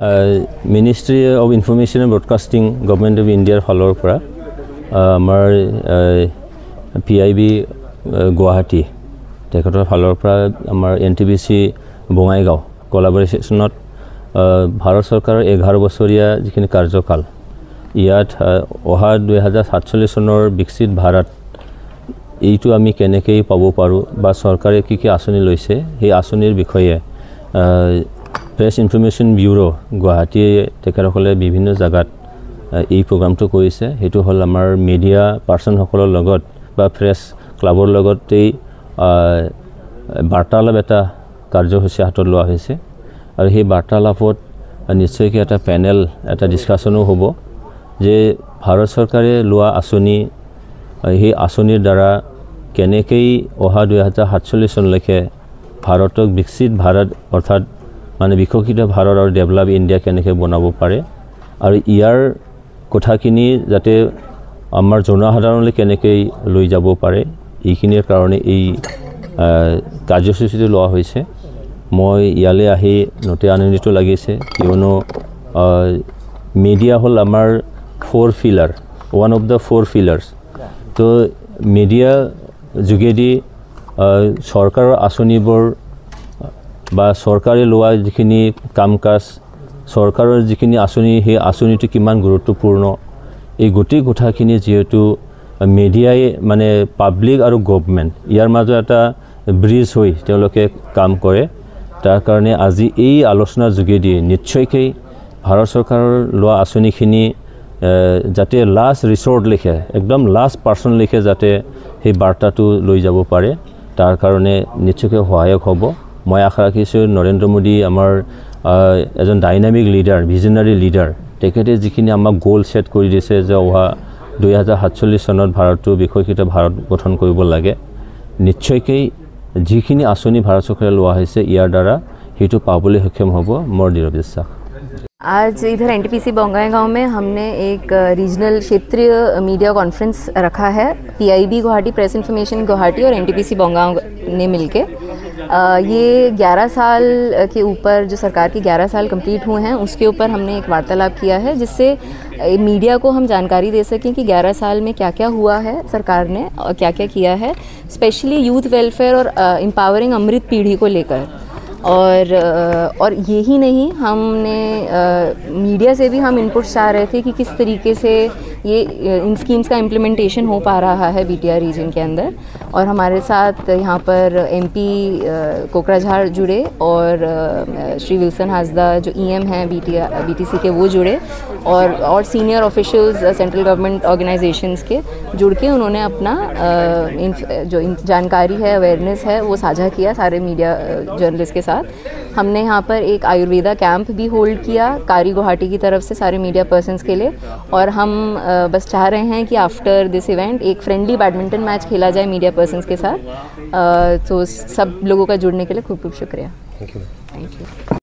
Ministry of information and broadcasting government of ইণ্ডিয়াৰ ফালৰ পৰা আমাৰ PIB গুৱাহাটী তেখেতৰ ফালৰ পৰা আমাৰ NTPC বঙাইগাঁও কোলাবৰেশ্যনত ভাৰত চৰকাৰৰ 11 বছৰীয়া যিখিনি কাৰ্যকাল ইয়াত অহা 2047 চনৰ বিকশিত ভাৰত এইটো আমি কেনেকৈ পাব পাৰোঁ বা চৰকাৰে কি কি আঁচনি লৈছে সেই আঁচনিৰ বিষয়ে প্ৰেছ ইনফৰমেশ্যন ব্যুৰো গুৱাহাটীয়ে তেখেতসকলে বিভিন্ন জাগাত এই প্ৰগ্ৰামটো কৰিছে। সেইটো হ'ল আমাৰ মিডিয়া পাৰ্চনসকলৰ লগত বা প্ৰেছ ক্লাবৰ লগতেই বাৰ্তালাপ এটা কাৰ্যসূচী হাতত লোৱা হৈছে আৰু সেই বাৰ্তালাপত নিশ্চয়কৈ এটা পেনেল এটা ডিছকাশ্যনো হ'ব যে ভাৰত চৰকাৰে লোৱা আঁচনি সেই আঁচনিৰ দ্বাৰা কেনেকৈ অহা 2047 চনলৈকে ভাৰতক বিকশিত ভাৰত অৰ্থাৎ মানে বিকশিত ভাৰত আৰু ডেভেলপ ইণ্ডিয়া কেনেকৈ বনাব পাৰে আৰু ইয়াৰ কথাখিনি যাতে আমাৰ জনসাধাৰণলৈ কেনেকৈ লৈ যাব পাৰে এইখিনিৰ কাৰণে এই কাৰ্যসূচীটো লোৱা হৈছে। মই ইয়ালৈ আহি নতে আনন্দিত লাগিছে কিয়নো মিডিয়া হ'ল আমাৰ 4 pillar one of the 4 pillars. তো মিডিয়া যোগেদি চৰকাৰৰ আঁচনিবোৰ বা চৰকাৰে লোৱা যিখিনি কাম কাজ চৰকাৰৰ যিখিনি আঁচনি সেই আঁচনিটো কিমান গুৰুত্বপূৰ্ণ এই গোটেই কথাখিনি যিহেতু মিডিয়াই মানে পাব্লিক আৰু গভৰ্ণমেণ্ট ইয়াৰ মাজত এটা ব্ৰিজ হৈ তেওঁলোকে কাম কৰে। তাৰ কাৰণে আজি এই আলোচনাৰ যোগেদি নিশ্চয়কৈ ভাৰত চৰকাৰৰ লোৱা আঁচনিখিনি যাতে লাষ্ট ৰিচৰ্ট লিখে একদম লাষ্ট পাৰ্চন লিখে যাতে সেই বাৰ্তাটো লৈ যাব পাৰে তাৰ কাৰণে নিশ্চয়কৈ সহায়ক হ'ব। মই আশা ৰাখিছোঁ নৰেন্দ্ৰ মোদী আমাৰ এজন ডাইনামিক লিডাৰ ভিজনাৰী লিডাৰ তেখেতে যিখিনি আমাক গ'ল ছেট কৰি দিছে যে অহা 2047 চনত ভাৰতটো বিকশিত ভাৰত গঠন কৰিব লাগে নিশ্চয়কৈ যিখিনি আঁচনি ভাৰত চৰকাৰে লোৱা হৈছে ইয়াৰ দ্বাৰা সেইটো পাবলৈ সক্ষম হ'ব মোৰ দৃঢ় বিশ্বাস। आज इधर NTPC बोंगाईगांव में हमने एक रीजनल क्षेत्रीय मीडिया कॉन्फ्रेंस रखा है। PIB Guwahati press information Guwahati और NTPC बोंगाईगांव ने मिलके ये 11 साल के ऊपर जो सरकार के 11 साल कंप्लीट हुए हैं उसके ऊपर हमने एक वार्तालाप किया है जिससे मीडिया को हम जानकारी दे सकें कि 11 साल में क्या क्या हुआ है सरकार ने और क्या क्या किया है, स्पेशली यूथ वेलफेयर और एम्पावरिंग अमृत पीढ़ी को लेकर। और यही नहीं हमने मीडिया से भी हम इनपुट चाह रहे थे कि किस तरीके से ये इन स्कीम्स का इम्प्लीमेंटेशन हो पा रहा है BTR रीजन के अंदर। और हमारे साथ यहाँ पर MP कोकराझार जुड़े और श्री विल्सन हासदा जो EM हैं BTC के वो जुड़े और senior officials central government organisations के जुड़ के उन्होंने अपना जो जानकारी है अवेयरनेस है वो साझा किया सारे मीडिया जर्नलिस्ट के साथ। हमने यहाँ पर एक आयुर्वेदा कैंप भी होल्ड किया कारी गुवाहाटी की तरफ से सारे मीडिया पर्सन्स के लिए और हम बस चाह रहे हैं कि आफ्टर दिस इवेंट एक फ्रेंडली बैडमिंटन मैच खेला जाए मीडिया पर्सन्स के साथ। तो सब लोगों का जुड़ने के लिए खूब खूब शुक्रिया। Thank you.